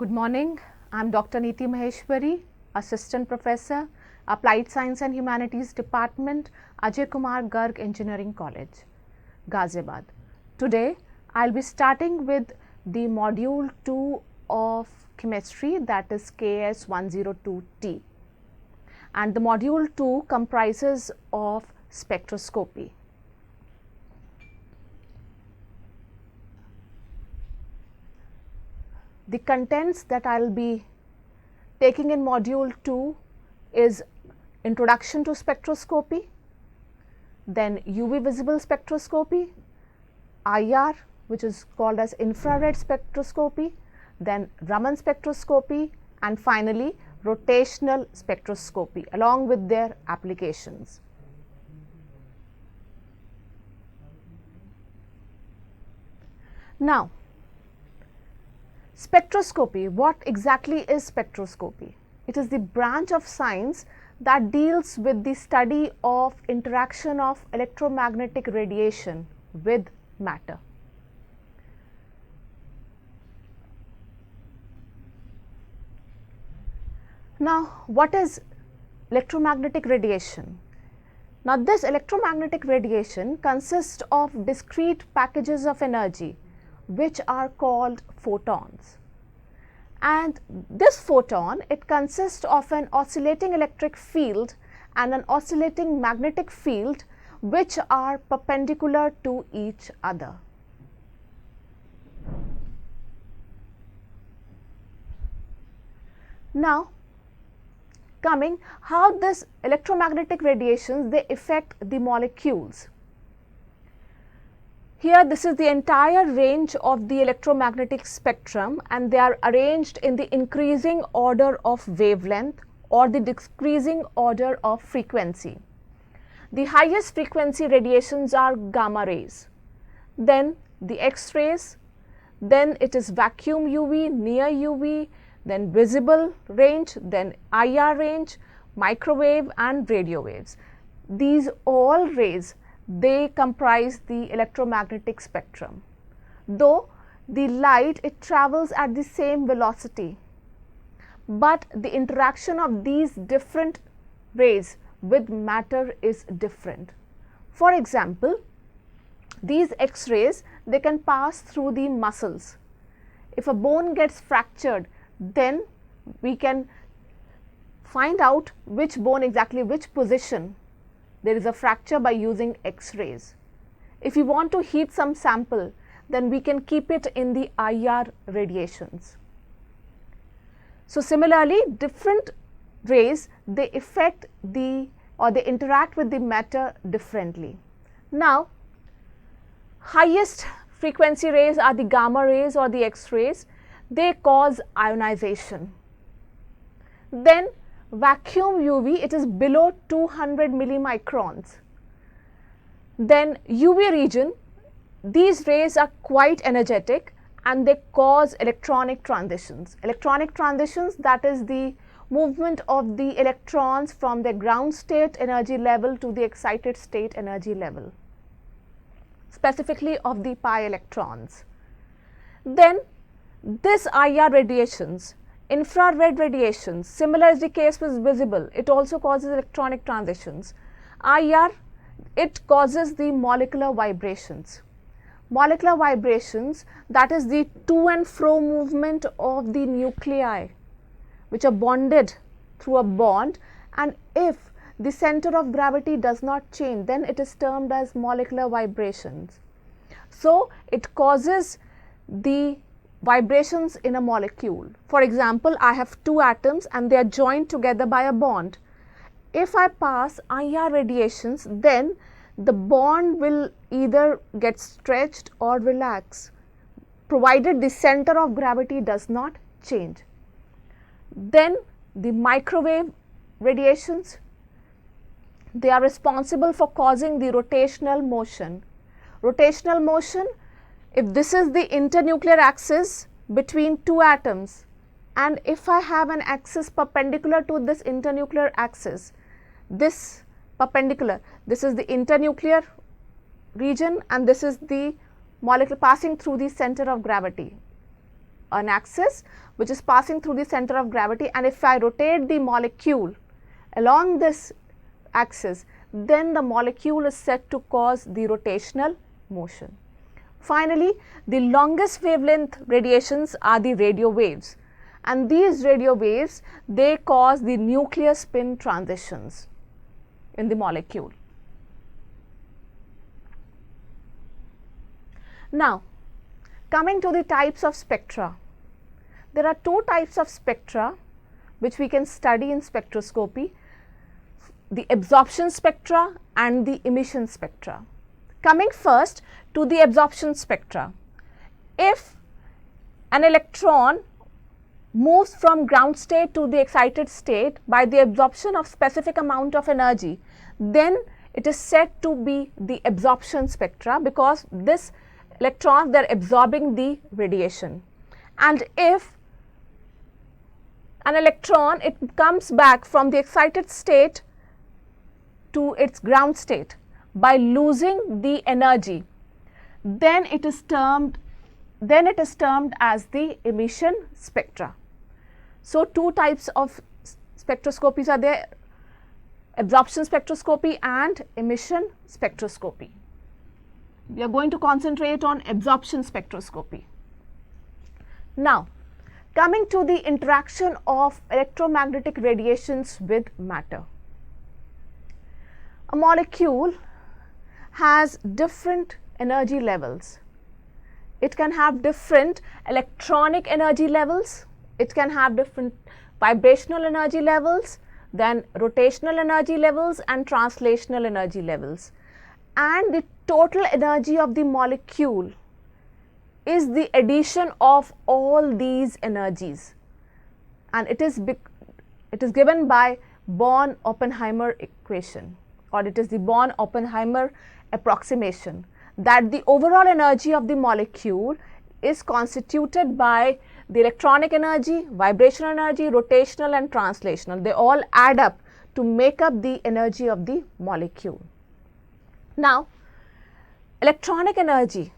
Good morning. I am Dr. Niti Maheshwari, Assistant Professor, Applied Science and Humanities Department, Ajay Kumar Garg Engineering College, Ghaziabad. Today, I will be starting with the Module 2 of Chemistry, that is KS 102T. And the Module 2 comprises of spectroscopy. The contents that I will be taking in Module 2 is Introduction to Spectroscopy, then UV Visible Spectroscopy, IR, which is called as Infrared Spectroscopy, then Raman Spectroscopy, and finally Rotational Spectroscopy along with their applications. Now, spectroscopy, what exactly is spectroscopy? It is the branch of science that deals with the study of interaction of electromagnetic radiation with matter. Now, what is electromagnetic radiation? Now, this electromagnetic radiation consists of discrete packages of energy which are called photons. And this photon, it consists of an oscillating electric field and an oscillating magnetic field which are perpendicular to each other. Now, coming how this electromagnetic radiations, they affect the molecules. Here this is the entire range of the electromagnetic spectrum, and they are arranged in the increasing order of wavelength or the decreasing order of frequency. The highest frequency radiations are gamma rays, then the X-rays, then it is vacuum UV, near UV, then visible range, then IR range, microwave and radio waves. These all rays, they comprise the electromagnetic spectrum. Though the light, it travels at the same velocity, but the interaction of these different rays with matter is different. For example, these X-rays, they can pass through the muscles. If a bone gets fractured, then we can find out which bone exactly, which position there is a fracture by using X-rays. If we want to heat some sample, then we can keep it in the IR radiations. So, similarly, different rays, they affect the or they interact with the matter differently. Now, highest frequency rays are the gamma rays or the X-rays. They cause ionization. Then vacuum UV, it is below 200 millimicrons. Then UV region, these rays are quite energetic and they cause electronic transitions. Electronic transitions, that is the movement of the electrons from the ground state energy level to the excited state energy level, specifically of the pi electrons. Then this IR radiations, infrared radiations, similar is the case with visible, it also causes electronic transitions. IR, it causes the molecular vibrations. Molecular vibrations, that is the to and fro movement of the nuclei which are bonded through a bond, and if the center of gravity does not change, then it is termed as molecular vibrations. So, it causes the vibrations in a molecule. For example, I have two atoms and they are joined together by a bond. If I pass IR radiations, then the bond will either get stretched or relax, provided the center of gravity does not change. Then the microwave radiations, they are responsible for causing the rotational motion. Rotational motion, if this is the internuclear axis between two atoms, and if I have an axis perpendicular to this internuclear axis, this perpendicular, this is the internuclear region and this is the molecule passing through the center of gravity. an axis which is passing through the center of gravity, and if I rotate the molecule along this axis, then the molecule is said to cause the rotational motion. Finally, the longest wavelength radiations are the radio waves, and these radio waves, they cause the nuclear spin transitions in the molecule. Now, coming to the types of spectra, there are two types of spectra which we can study in spectroscopy: the absorption spectra and the emission spectra. Coming first to the absorption spectra, if an electron moves from ground state to the excited state by the absorption of specific amount of energy, then it is said to be the absorption spectra, because this electrons, they are absorbing the radiation. And if an electron, it comes back from the excited state to its ground state by losing the energy, then it is termed as the emission spectra. So, two types of spectroscopies are there: absorption spectroscopy and emission spectroscopy. We are going to concentrate on absorption spectroscopy. Now, coming to the interaction of electromagnetic radiations with matter. A molecule has different energy levels. It can have different electronic energy levels, it can have different vibrational energy levels, then rotational energy levels and translational energy levels. And the total energy of the molecule is the addition of all these energies, and it is given by Born-Oppenheimer equation, or it is the Born-Oppenheimer approximation, that the overall energy of the molecule is constituted by the electronic energy, vibrational energy, rotational and translational. They all add up to make up the energy of the molecule. Now, electronic energy.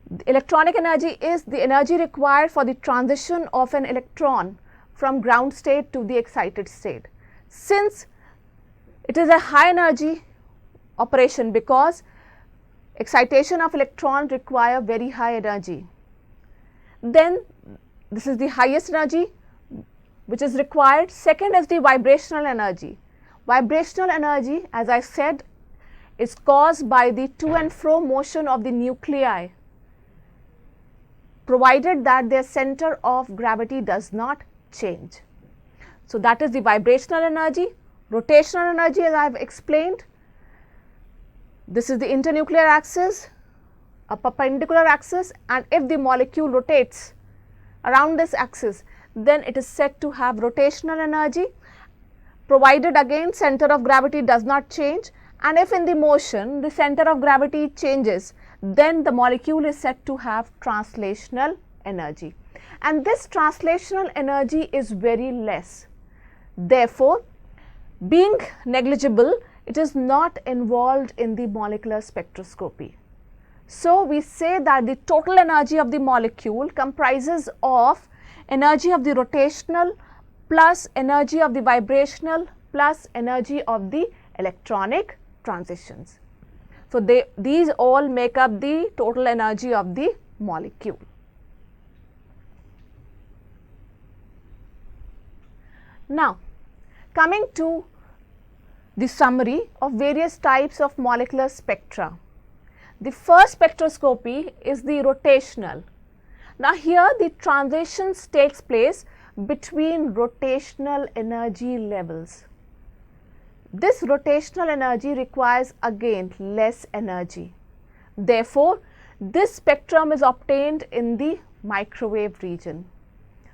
The electronic energy is the energy required for the transition of an electron from ground state to the excited state. Since it is a high energy operation, because excitation of electron require very high energy, then this is the highest energy which is required. Second is the vibrational energy. Vibrational energy, as I said, is caused by the to and fro motion of the nuclei, provided that their center of gravity does not change. So, that is the vibrational energy. Rotational energy, as I have explained, this is the internuclear axis, a perpendicular axis, and if the molecule rotates around this axis, then it is said to have rotational energy, provided again center of gravity does not change. And if in the motion the center of gravity changes, then the molecule is said to have translational energy, and this translational energy is very less. Therefore, being negligible, it is not involved in the molecular spectroscopy. So, we say that the total energy of the molecule comprises of energy of the rotational plus energy of the vibrational plus energy of the electronic transitions. So, these all make up the total energy of the molecule. Now, coming to the summary of various types of molecular spectra. The first spectroscopy is the rotational. Now, here the transitions takes place between rotational energy levels. This rotational energy requires again less energy. Therefore, this spectrum is obtained in the microwave region,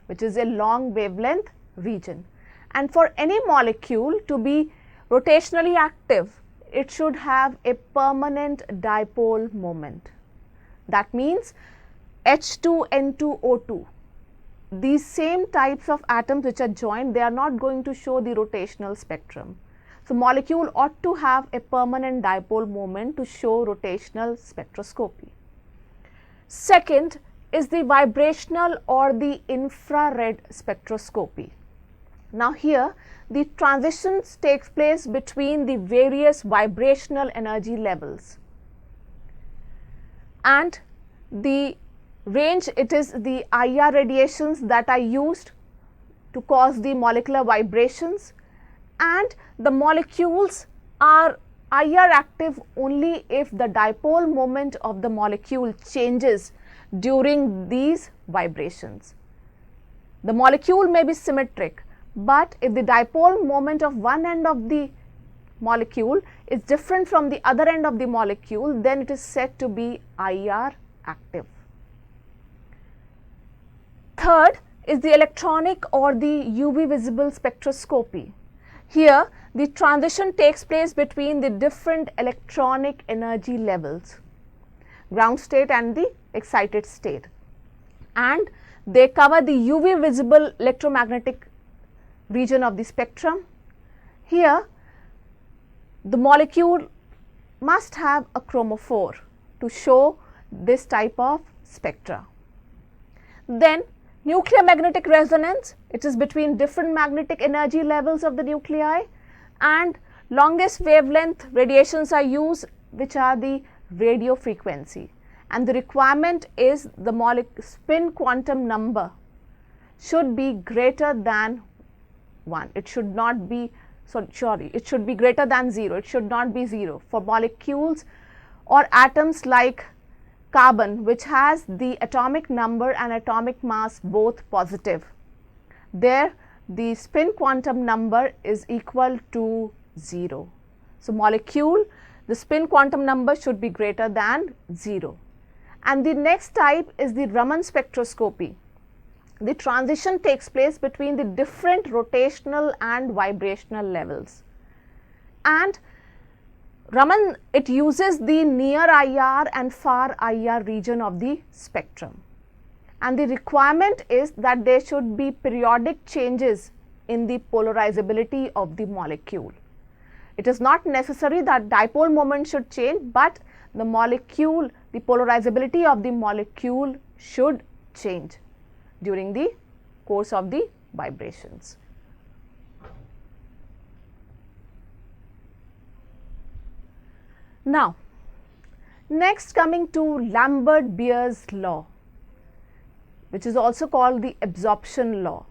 which is a long wavelength region. And for any molecule to be rotationally active, it should have a permanent dipole moment. That means H2N2O2. These same types of atoms which are joined, they are not going to show the rotational spectrum. So, molecule ought to have a permanent dipole moment to show rotational spectroscopy. Second, is the vibrational or the infrared spectroscopy. Now here the transitions takes place between the various vibrational energy levels, and the range, it is the IR radiations that are used to cause the molecular vibrations, and the molecules are IR active only if the dipole moment of the molecule changes during these vibrations. The molecule may be symmetric, but if the dipole moment of one end of the molecule is different from the other end of the molecule, then it is said to be IR active. Third is the electronic or the UV visible spectroscopy. Here the transition takes place between the different electronic energy levels, ground state and the excited state, and they cover the UV visible electromagnetic region of the spectrum. Here the molecule must have a chromophore to show this type of spectra. Then nuclear magnetic resonance, it is between different magnetic energy levels of the nuclei, and longest wavelength radiations are used, which are the radio frequency, and the requirement is the spin quantum number should be greater than 1. It should not be, it should be greater than 0. It should not be 0 for molecules or atoms like carbon, which has the atomic number and atomic mass both positive. There the spin quantum number is equal to 0. So molecule, the spin quantum number should be greater than 0. And the next type is the Raman spectroscopy. The transition takes place between the different rotational and vibrational levels, and Raman, it uses the near IR and far IR region of the spectrum, and the requirement is that there should be periodic changes in the polarizability of the molecule. It is not necessary that dipole moment should change, but the molecule, the polarizability of the molecule should change during the course of the vibrations. Now, next coming to Lambert Beers Law, which is also called the Absorption Law.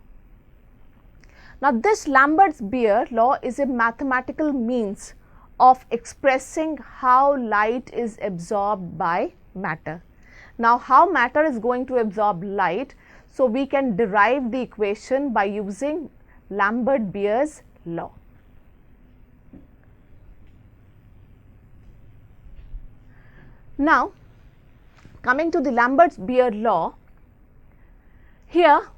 Now, this Lambert Beers Law is a mathematical means of expressing how light is absorbed by matter. Now, how matter is going to absorb light? So, we can derive the equation by using Lambert Beers Law. Now, coming to the Lambert Beers Law, here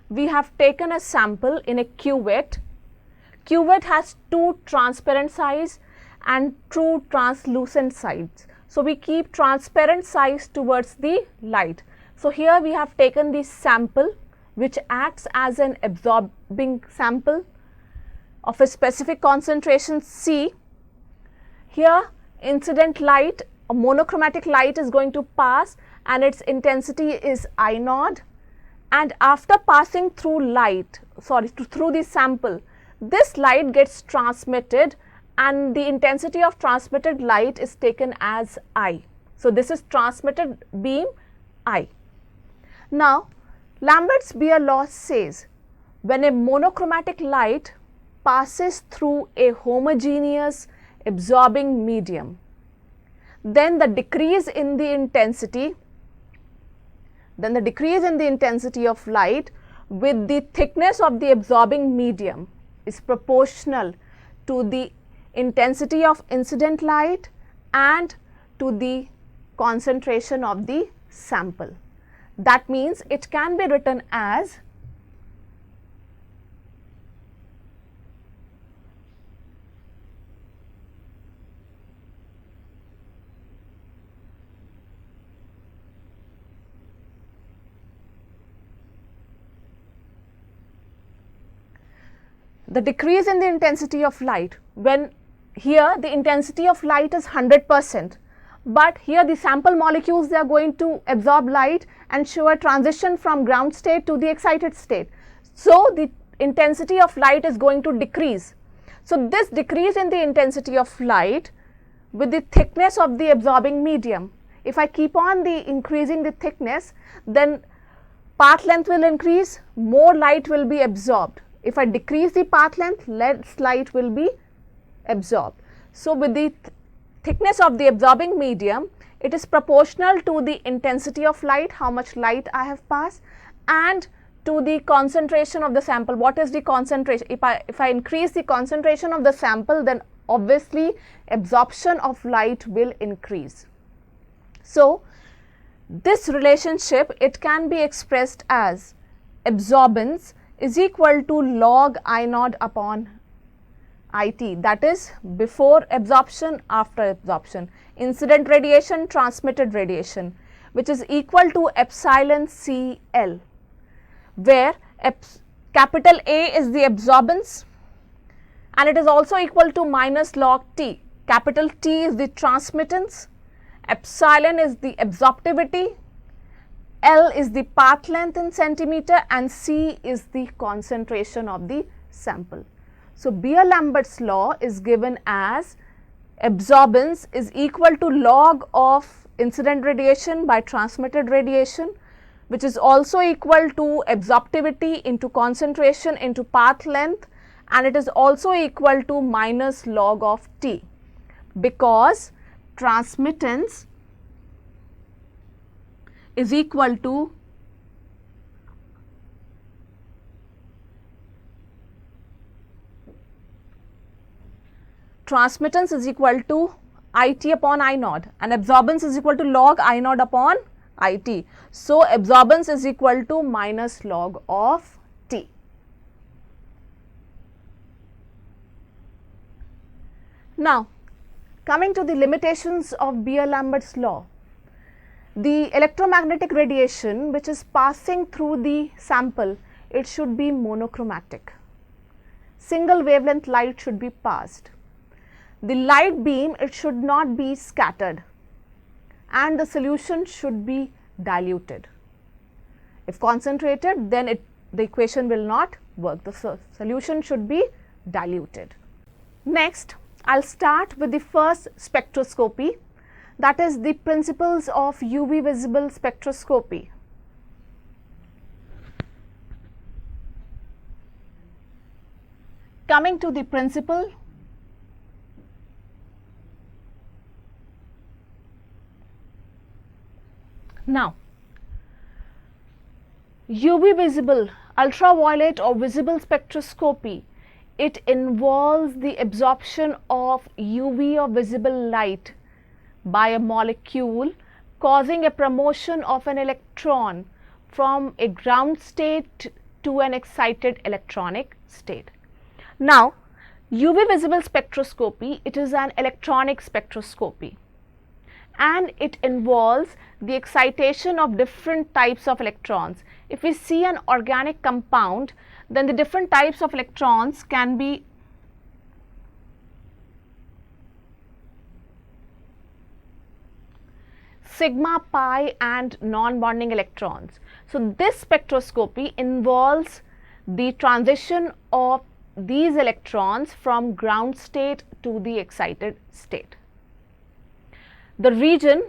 we have taken a sample in a cuvette. Cuvette has two transparent sides and two translucent sides. So, we keep transparent sides towards the light. So, here we have taken the sample which acts as an absorbing sample of a specific concentration C. Here incident light, a monochromatic light is going to pass and its intensity is I naught, and after passing through through the sample, this light gets transmitted and the intensity of transmitted light is taken as I. So, this is transmitted beam I. Now, Lambert Beers Law says when a monochromatic light passes through a homogeneous absorbing medium, then the decrease in the intensity of light with the thickness of the absorbing medium is proportional to the intensity of incident light and to the concentration of the sample. That means it can be written as the decrease in the intensity of light, when here the intensity of light is 100%, but here the sample molecules, they are going to absorb light and show a transition from ground state to the excited state. So the intensity of light is going to decrease. So this decrease in the intensity of light with the thickness of the absorbing medium. If I keep on increasing the thickness, then path length will increase, more light will be absorbed. If I decrease the path length, less light will be absorbed. So with the thickness of the absorbing medium, it is proportional to the intensity of light, how much light I have passed, and to the concentration of the sample. What is the concentration? If I increase the concentration of the sample, then obviously absorption of light will increase. So this relationship, it can be expressed as absorbance is equal to log I naught upon IT, that is before absorption, after absorption, incident radiation, transmitted radiation, which is equal to epsilon CL, where capital A is the absorbance and it is also equal to minus log T. Capital T is the transmittance, epsilon is the absorptivity, L is the path length in centimeter, and C is the concentration of the sample. So Beer-Lambert's law is given as absorbance is equal to log of incident radiation by transmitted radiation, which is also equal to absorptivity into concentration into path length, and it is also equal to minus log of T, because transmittance is equal to IT upon I naught, and absorbance is equal to log I naught upon IT. So absorbance is equal to minus log of T. Now coming to the limitations of Beer-Lambert's law. The electromagnetic radiation which is passing through the sample, it should be monochromatic. Single wavelength light should be passed. The light beam, it should not be scattered, and the solution should be diluted. If concentrated, then the equation will not work. The solution should be diluted. Next, I'll start with the first spectroscopy, that is the principles of UV visible spectroscopy. Coming to the principle, now UV visible, ultraviolet or visible spectroscopy, it involves the absorption of UV or visible light by a molecule, causing a promotion of an electron from a ground state to an excited electronic state. Now UV visible spectroscopy, it is an electronic spectroscopy, and it involves the excitation of different types of electrons. If we see an organic compound, then the different types of electrons can be sigma, pi and non-bonding electrons. So this spectroscopy involves the transition of these electrons from ground state to the excited state. The region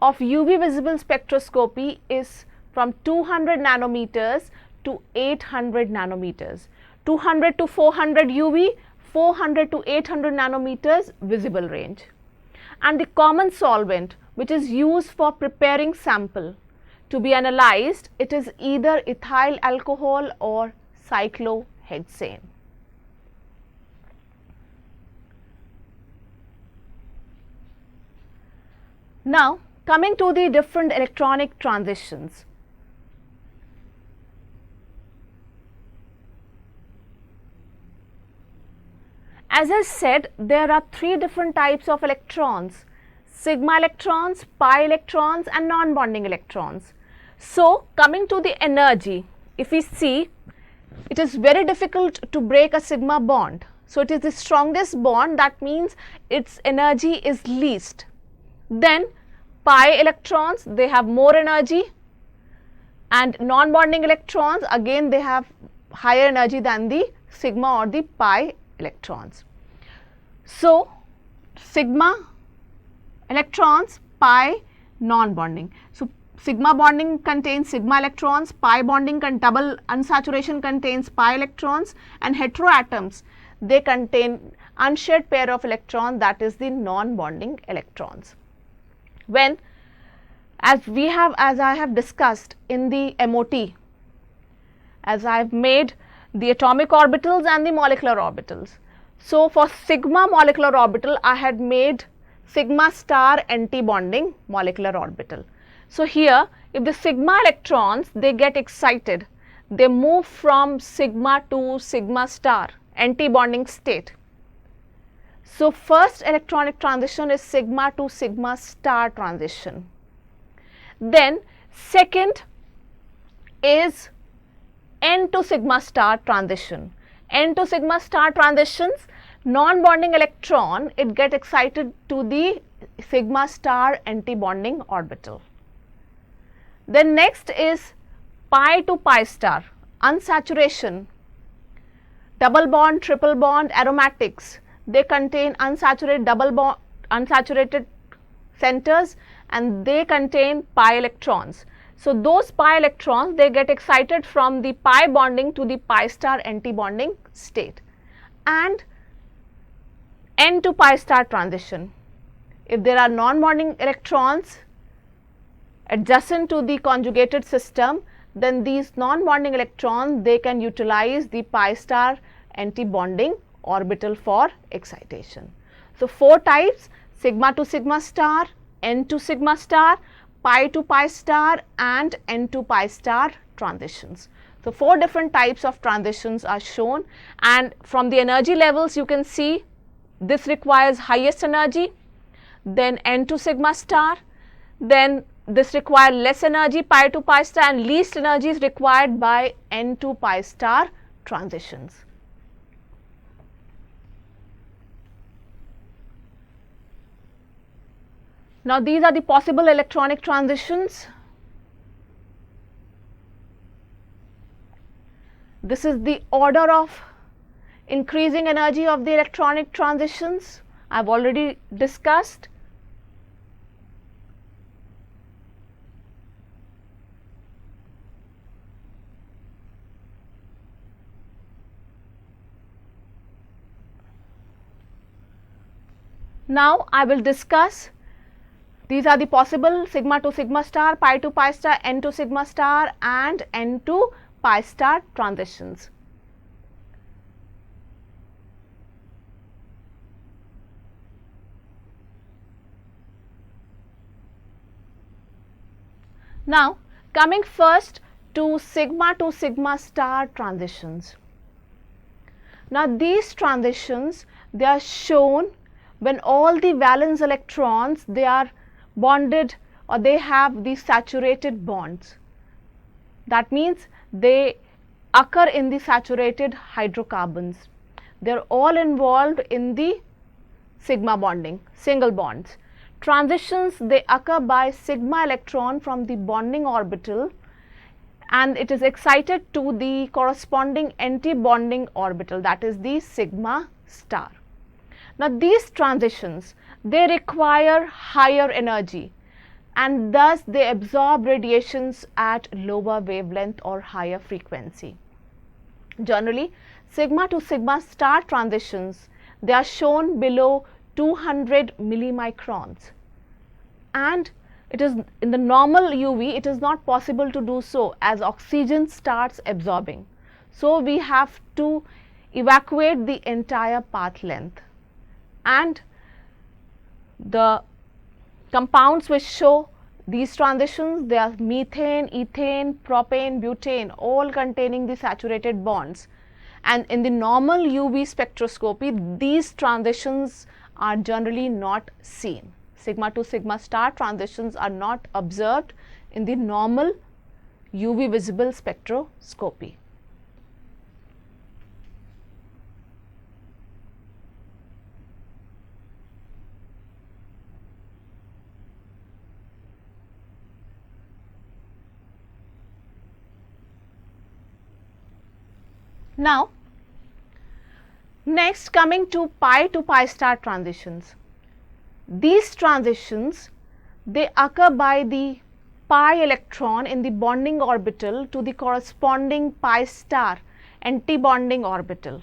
of UV visible spectroscopy is from 200 nanometers to 800 nanometers, 200 to 400 UV, 400 to 800 nanometers visible range. And the common solvent which is used for preparing sample to be analyzed, it is either ethyl alcohol or cyclohexane. Now coming to the different electronic transitions. As I said, there are three different types of electrons: sigma electrons, pi electrons and non-bonding electrons. So coming to the energy, if we see, it is very difficult to break a sigma bond. So it is the strongest bond, that means its energy is least. Then pi electrons, they have more energy, and non-bonding electrons, again they have higher energy than the sigma or the pi electrons. So, sigma electrons, pi non-bonding. So, sigma bonding contains sigma electrons, pi bonding double unsaturation contains pi electrons, and heteroatoms, they contain unshared pair of electrons, that is the non-bonding electrons. When as I have discussed in the MOT, as I have made the atomic orbitals and the molecular orbitals. So, for sigma molecular orbital, I had made sigma star anti-bonding molecular orbital. So, here if the sigma electrons, they get excited, they move from sigma to sigma star anti-bonding state. So, first electronic transition is sigma to sigma star transition. Then second is N to sigma star transition. N to sigma star transitions, non-bonding electron, it get excited to the sigma star anti-bonding orbital. Then next is pi to pi star, unsaturation, double bond, triple bond, aromatics, they contain unsaturated double bond, unsaturated centers, and they contain pi electrons. So, those pi electrons, they get excited from the pi bonding to the pi star anti-bonding state. And N to pi star transition, if there are non-bonding electrons adjacent to the conjugated system, then these non-bonding electrons, they can utilize the pi star anti-bonding orbital for excitation. So, 4 types: sigma to sigma star, N to sigma star, pi to pi star, and N to pi star transitions. So, 4 different types of transitions are shown, and from the energy levels you can see this requires highest energy, then N to sigma star, then this requires less energy, pi to pi star, and least energy is required by N to pi star transitions. Now, these are the possible electronic transitions. This is the order of increasing energy of the electronic transitions I have already discussed. Now, I will discuss. These are the possible sigma to sigma star, pi to pi star, N to sigma star, and N to pi star transitions. Now, coming first to sigma star transitions. Now, these transitions, they are shown when all the valence electrons, they are bonded or they have the saturated bonds. That means they occur in the saturated hydrocarbons. They are all involved in the sigma bonding, single bonds. Transitions, they occur by sigma electron from the bonding orbital, and it is excited to the corresponding anti-bonding orbital, that is the sigma star. Now, these transitions, they require higher energy, and thus they absorb radiations at lower wavelength or higher frequency. Generally, sigma to sigma star transitions, they are shown below 200 millimicrons, and it is in the normal UV, it is not possible to do so as oxygen starts absorbing. So, we have to evacuate the entire path length, and the compounds which show these transitions, they are methane, ethane, propane, butane, all containing the saturated bonds, and in the normal UV spectroscopy, these transitions are generally not seen. Sigma to sigma star transitions are not observed in the normal UV visible spectroscopy. Now, next coming to pi star transitions. These transitions, they occur by the pi electron in the bonding orbital to the corresponding pi star anti-bonding orbital.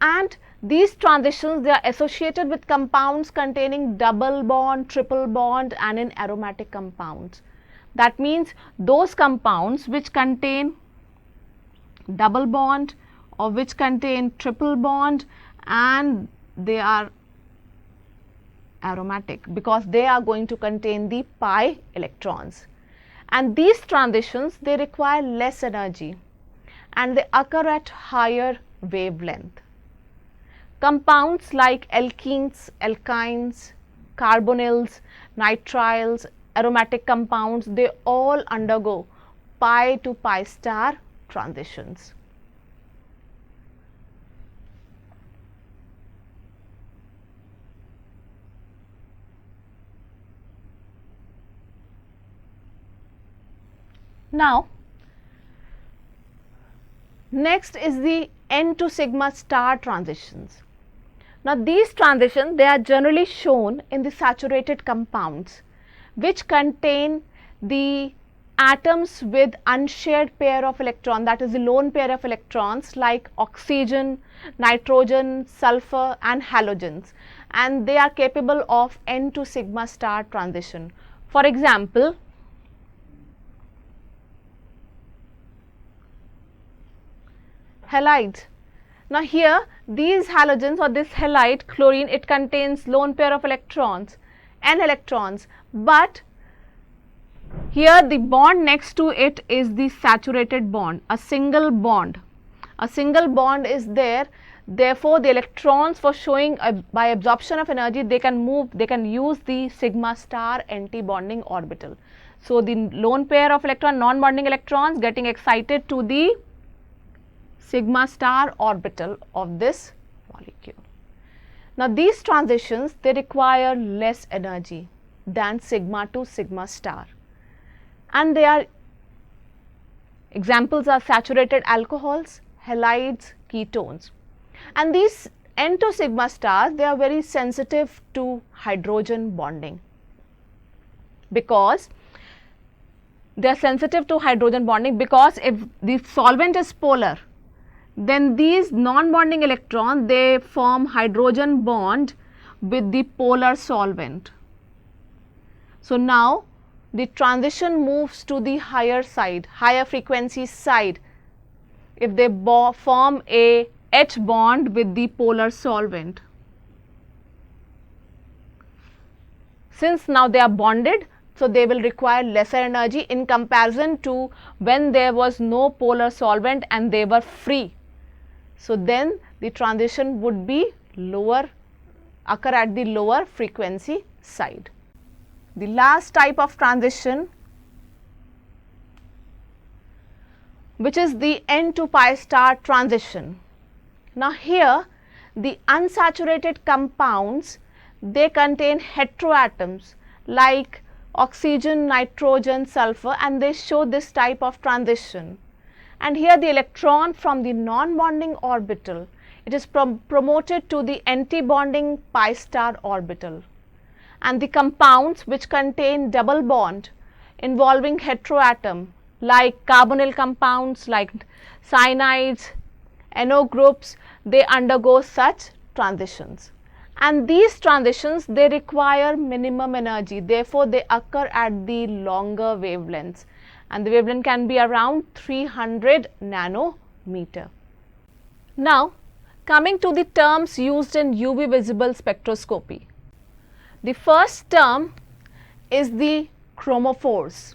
And these transitions, they are associated with compounds containing double bond, triple bond and in aromatic compounds. That means those compounds which contain double bond or which contain triple bond and they are aromatic because they are going to contain the pi electrons. And these transitions, they require less energy and they occur at higher wavelength. Compounds like alkenes, alkynes, carbonyls, nitriles, aromatic compounds, they all undergo pi to pi star transitions. Now, next is the N to sigma star transitions. Now, these transitions, they are generally shown in the saturated compounds which contain the atoms with unshared pair of electrons, that is the lone pair of electrons like oxygen, nitrogen, sulfur and halogens, and they are capable of N to sigma star transition. For example, halides. Now, here these halogens or this halide chlorine, it contains lone pair of electrons, N electrons, but here the bond next to it is the saturated bond, a single bond. A single bond is there, therefore, the electrons for showing by absorption of energy, they can move, they can use the sigma star anti-bonding orbital. So, the lone pair of electron, non-bonding electrons getting excited to the sigma star orbital of this molecule. Now, these transitions, they require less energy than sigma to sigma star, and they are examples are saturated alcohols, halides, ketones, and these N to sigma stars, they are very sensitive to hydrogen bonding because they are sensitive to hydrogen bonding because if the solvent is polar, then these non-bonding electrons, they form hydrogen bond with the polar solvent. So, now the transition moves to the higher side, higher frequency side, if they form a H bond with the polar solvent. Since now they are bonded, so they will require lesser energy in comparison to when there was no polar solvent and they were free. So, then the transition would be lower, occur at the lower frequency side. The last type of transition, which is the N to pi star transition. Now, here the unsaturated compounds, they contain heteroatoms like oxygen, nitrogen, sulfur, and they show this type of transition. And here the electron from the non-bonding orbital, it is promoted to the anti-bonding pi star orbital, and the compounds which contain double bond involving heteroatom like carbonyl compounds like cyanides, NO groups, they undergo such transitions, and these transitions, they require minimum energy, therefore, they occur at the longer wavelengths, and the wavelength can be around 300 nanometer. Now, coming to the terms used in UV visible spectroscopy. The first term is the chromophores,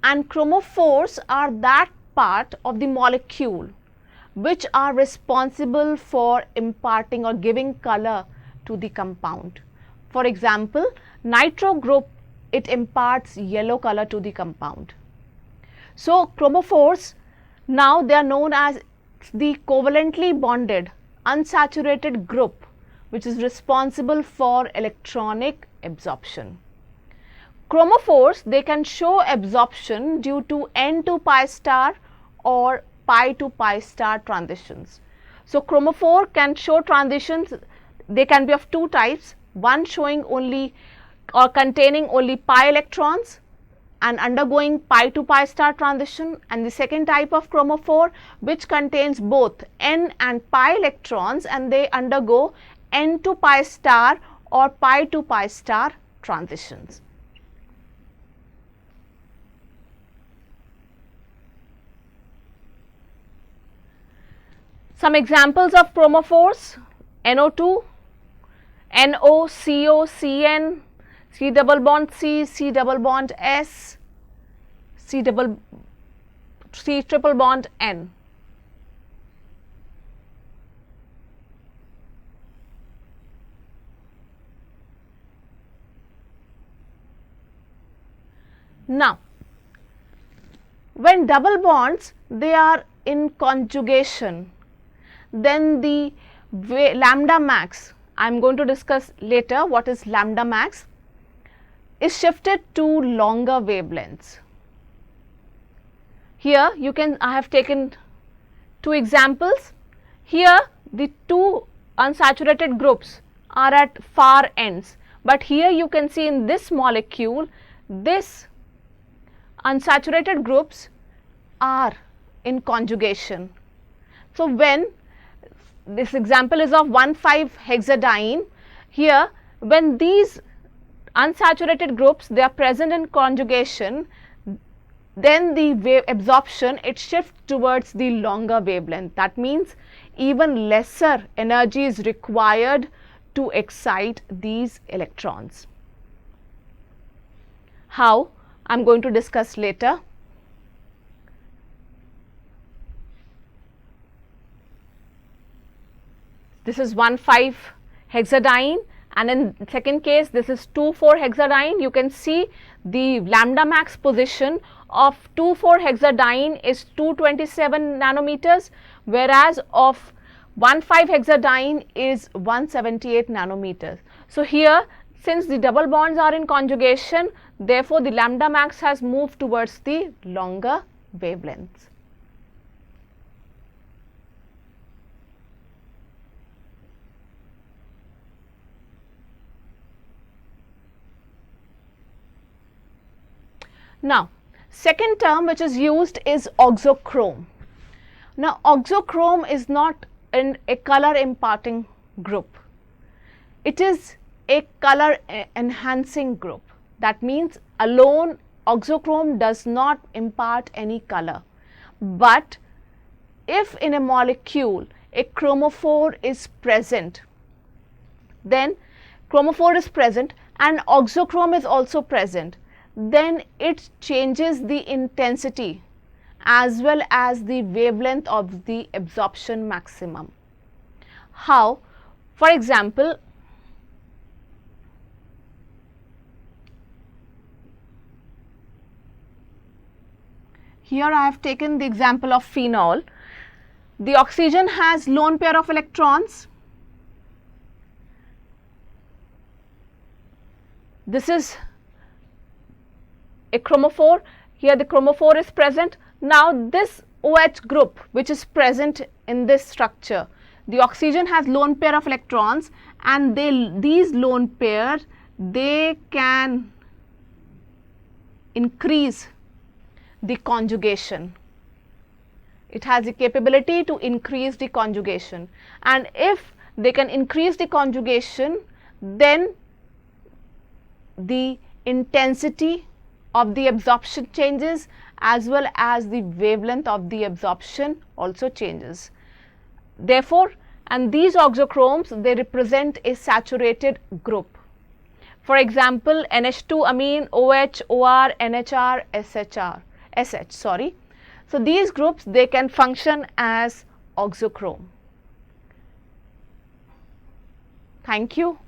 and chromophores are that part of the molecule which are responsible for imparting or giving color to the compound. For example, nitro group, it imparts yellow color to the compound. So, chromophores, now they are known as the covalently bonded unsaturated group which is responsible for electronic absorption. Chromophores, they can show absorption due to N to pi star or pi to pi star transitions. So, chromophore can show transitions, they can be of two types, one showing only or containing only pi electrons and undergoing pi to pi star transition, and the second type of chromophore which contains both n and pi electrons and they undergo n to pi star or pi to pi star transitions. Some examples of chromophores: NO2, NO, CO, CN, C double bond C, C double bond S, C triple bond N. Now, when double bonds they are in conjugation, then the lambda max, I am going to discuss later what is lambda max, is shifted to longer wavelengths. Here you can, I have taken two examples. Here the two unsaturated groups are at far ends, but here you can see in this molecule, this unsaturated groups are in conjugation. So, when this example is of 1,5-hexadiene, here when these unsaturated groups they are present in conjugation, then the wave absorption it shifts towards the longer wavelength. That means even lesser energy is required to excite these electrons. How? I am going to discuss later. This is 1,5-hexadiene, and in second case this is 2,4-hexadiene. You can see the lambda max position of 2,4-hexadiene is 227 nanometers, whereas of 1,5-hexadiene is 178 nanometers. So, here since the double bonds are in conjugation, therefore, the lambda max has moved towards the longer wavelengths. Now, second term which is used is oxochrome. Now, oxochrome is not a color imparting group, it is a color enhancing group. That means alone oxochrome does not impart any color, but if in a molecule a chromophore is present, then chromophore is present and oxochrome is also present, then it changes the intensity as well as the wavelength of the absorption maximum. How? For example, here I have taken the example of phenol. The oxygen has lone pair of electrons. This is a chromophore. Here the chromophore is present. Now, this OH group which is present in this structure, the oxygen has lone pair of electrons, and these lone pair they can increase the conjugation. It has the capability to increase the conjugation, and if they can increase the conjugation, then the intensity of the absorption changes as well as the wavelength of the absorption also changes. Therefore, and these oxochromes they represent a saturated group. For example, NH2 amine, OH, OR, NHR, SH. So, these groups they can function as oxochrome. Thank you.